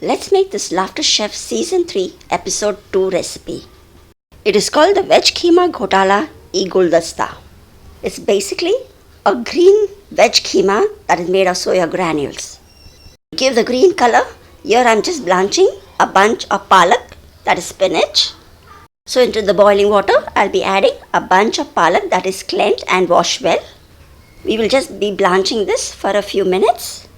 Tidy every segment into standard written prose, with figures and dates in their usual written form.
Let's make this Laughter Chef Season 3 Episode 2 recipe. It is called the Veg Kheema Ghotala-e-Guldasta. It's basically a green veg keema that is made of soya granules. To give the green color, here I'm just blanching a bunch of palak, that is spinach. So into the boiling water, I'll be adding a bunch of palak that is cleansed and washed well. We will just be blanching this for a few minutes.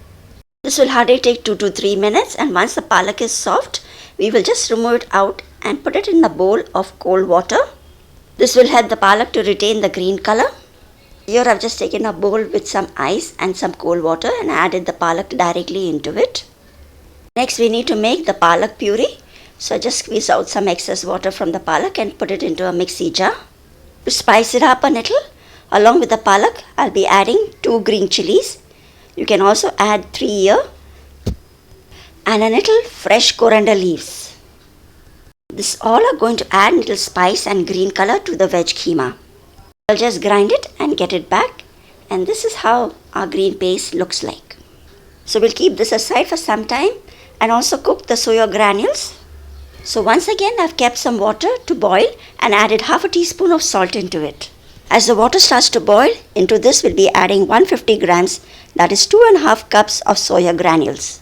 This will hardly take 2 to 3 minutes, and once the palak is soft, we will just remove it out and put it in a bowl of cold water. This will help the palak to retain the green color. Here I've just taken a bowl with some ice and some cold water and added the palak directly into it. Next we need to make the palak puree. So I just squeeze out some excess water from the palak and put it into a mixie jar. To spice it up a little, along with the palak, I'll be adding 2 green chillies. You can also add 3 here, and a little fresh coriander leaves. This all are going to add little spice and green color to the veg keema. I'll just grind it and get it back, and this is how our green paste looks like. So we'll keep this aside for some time and also cook the soya granules. So once again I've kept some water to boil and added half a teaspoon of salt into it. As the water starts to boil, into this we'll be adding 150 grams, that is 2.5 cups of soya granules.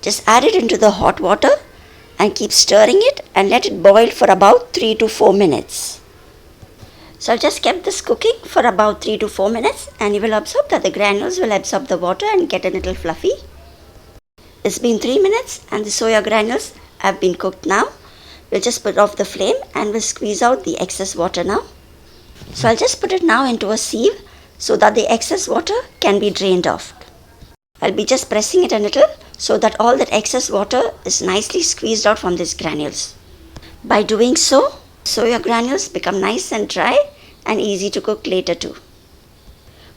Just add it into the hot water and keep stirring it and let it boil for about 3 to 4 minutes. So I've just kept this cooking for about 3 to 4 minutes, and you will observe that the granules will absorb the water and get a little fluffy. It's been 3 minutes and the soya granules have been cooked now. We'll just put off the flame and we'll squeeze out the excess water now. So I'll just put it now into a sieve so that the excess water can be drained off. I'll be just pressing it a little so that all that excess water is nicely squeezed out from these granules. By doing so, soya granules become nice and dry and easy to cook later too.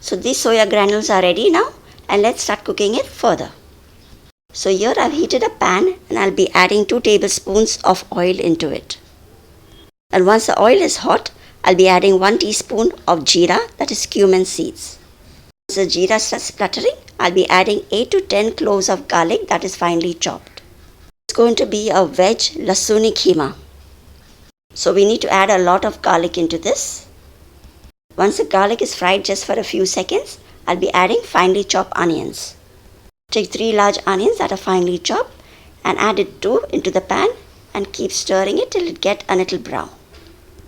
So these soya granules are ready now, and let's start cooking it further. So here I've heated a pan and I'll be adding 2 tablespoons of oil into it. And once the oil is hot, I'll be adding 1 teaspoon of jeera, that is cumin seeds. Once the jeera starts spluttering, I'll be adding 8 to 10 cloves of garlic that is finely chopped. It's going to be a veg Lehsuni keema. So we need to add a lot of garlic into this. Once the garlic is fried just for a few seconds, I'll be adding finely chopped onions. Take 3 large onions that are finely chopped and add it too into the pan and keep stirring it till it gets a little brown.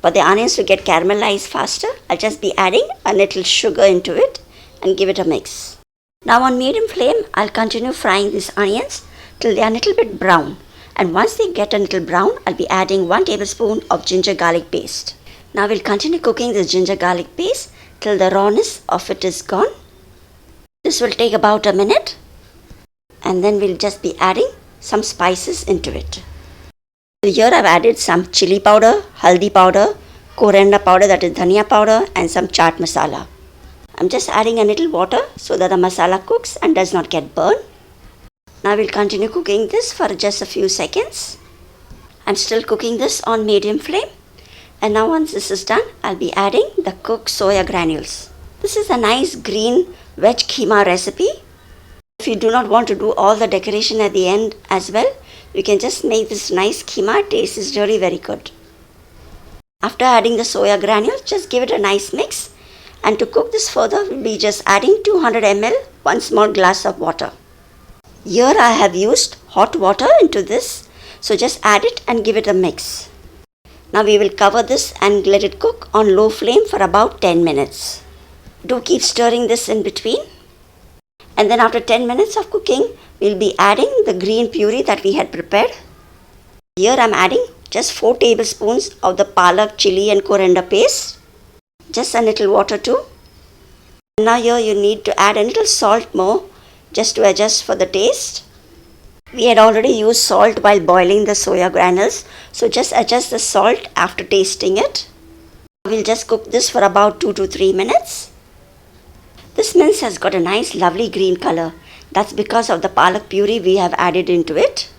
For the onions to get caramelized faster, I'll just be adding a little sugar into it and give it a mix. Now on medium flame, I'll continue frying these onions till they are a little bit brown. And once they get a little brown, I'll be adding 1 tablespoon of ginger garlic paste. Now we'll continue cooking this ginger garlic paste till the rawness of it is gone. This will take about a minute. And then we'll just be adding some spices into it. Here I've added some chili powder, haldi powder, coriander powder, that is dhanya powder, and some chaat masala. I'm just adding a little water so that the masala cooks and does not get burned. Now we'll continue cooking this for just a few seconds. I'm still cooking this on medium flame. And now once this is done, I'll be adding the cooked soya granules. This is a nice green veg keema recipe. If you do not want to do all the decoration at the end as well, you can just make this nice keema. Taste is really very good. After adding the soya granules, just give it a nice mix. And to cook this further, we'll be just adding 200 ml, 1 small glass of water. Here I have used hot water into this, so just add it and give it a mix. Now we will cover this and let it cook on low flame for about 10 minutes. Do keep stirring this in between. And then after 10 minutes of cooking, we'll be adding the green puree that we had prepared. Here I'm adding just 4 tablespoons of the palak, chili and coriander paste. Just a little water too. Now here you need to add a little salt more, just to adjust for the taste. We had already used salt while boiling the soya granules, so just adjust the salt after tasting it. We'll just cook this for about 2 to 3 minutes. This mince has got a nice lovely green color. That's because of the palak puree we have added into it.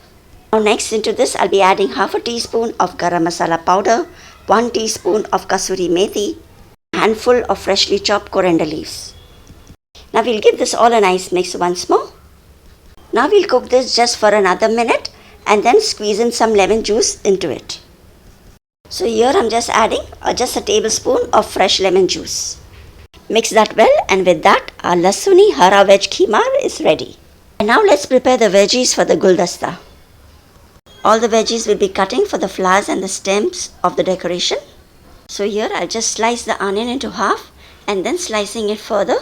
Now next into this I'll be adding half a teaspoon of garam masala powder, 1 teaspoon of kasuri methi, a handful of freshly chopped coriander leaves. Now we'll give this all a nice mix once more. Now we'll cook this just for another minute and then squeeze in some lemon juice into it. So here I'm just adding just a tablespoon of fresh lemon juice. Mix that well, and with that our Lehsuni Hara Veg Kheema is ready. And now let's prepare the veggies for the guldasta. All the veggies will be cutting for the flowers and the stems of the decoration. So here I'll just slice the onion into half and then slicing it further.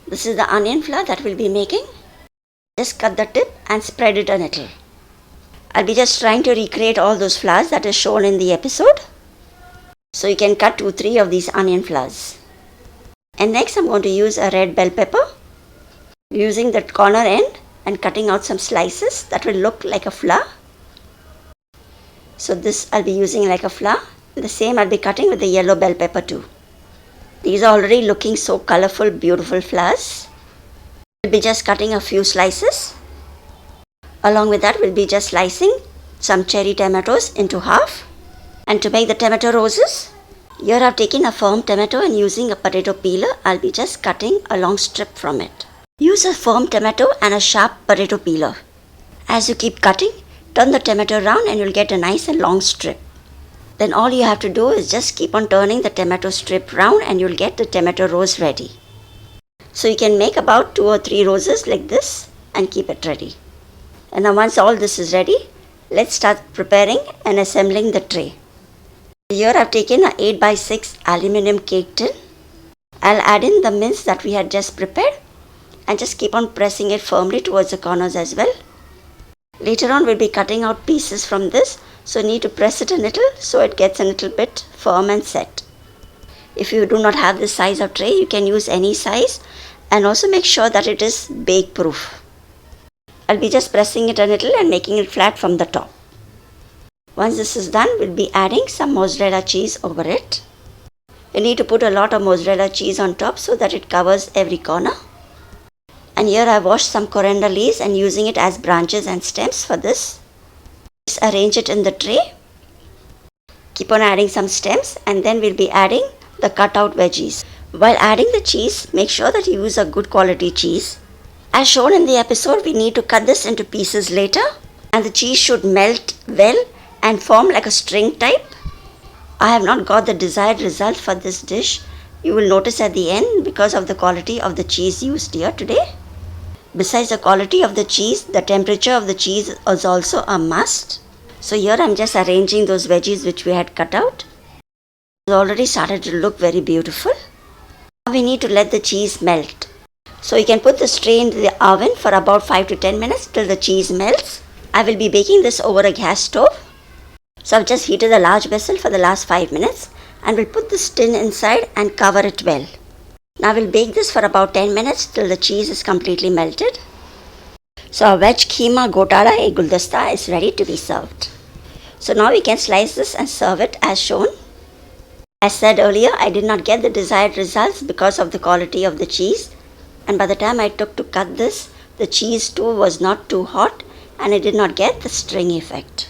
This is the onion flower that we'll be making. Just cut the tip and spread it a little. I'll be just trying to recreate all those flowers that is shown in the episode. So you can cut 2-3 of these onion flowers. And next I'm going to use a red bell pepper. Using the corner end and cutting out some slices that will look like a flower. So this I'll be using like a flower. The same I'll be cutting with the yellow bell pepper too. These are already looking so colorful, beautiful flowers. We'll be just cutting a few slices. Along with that we'll be just slicing some cherry tomatoes into half. And to make the tomato roses, here I've taken a firm tomato and using a potato peeler, I'll be just cutting a long strip from it. Use a firm tomato and a sharp potato peeler. As you keep cutting, turn the tomato around and you'll get a nice and long strip. Then all you have to do is just keep on turning the tomato strip round and you'll get the tomato rose ready. So you can make about 2 or 3 roses like this and keep it ready. And now once all this is ready, let's start preparing and assembling the tray. Here I've taken a 8x6 aluminum cake tin. I'll add in the mince that we had just prepared and just keep on pressing it firmly towards the corners as well. Later on we'll be cutting out pieces from this, so you need to press it a little so it gets a little bit firm and set. If you do not have this size of tray, you can use any size and also make sure that it is bake proof. I'll be just pressing it a little and making it flat from the top. Once this is done, we'll be adding some mozzarella cheese over it. You need to put a lot of mozzarella cheese on top so that it covers every corner. And here I washed some coriander leaves and using it as branches and stems for this. Just arrange it in the tray. Keep on adding some stems and then we'll be adding the cut out veggies. While adding the cheese, make sure that you use a good quality cheese. As shown in the episode, we need to cut this into pieces later and the cheese should melt well and form like a string type. I have not got the desired result for this dish. You will notice at the end because of the quality of the cheese used here today. Besides the quality of the cheese, the temperature of the cheese is also a must. So here I'm just arranging those veggies which we had cut out. It's already started to look very beautiful. Now we need to let the cheese melt. So you can put this tray into the oven for about 5 to 10 minutes till the cheese melts. I will be baking this over a gas stove. So I've just heated a large vessel for the last 5 minutes and we'll put this tin inside and cover it well. Now we'll bake this for about 10 minutes till the cheese is completely melted. So our Veg Kheema Ghotala-e-Guldasta is ready to be served. So now we can slice this and serve it as shown. As said earlier, I did not get the desired results because of the quality of the cheese. And by the time I took to cut this, the cheese too was not too hot and I did not get the string effect.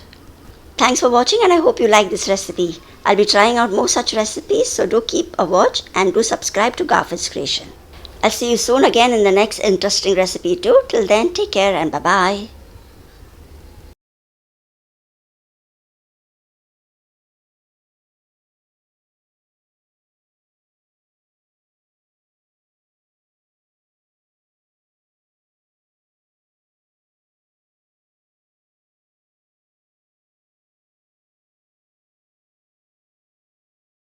Thanks for watching and I hope you like this recipe. I'll be trying out more such recipes, so do keep a watch and do subscribe to Garfin's Creation. I'll see you soon again in the next interesting recipe too. Till then, take care and bye-bye.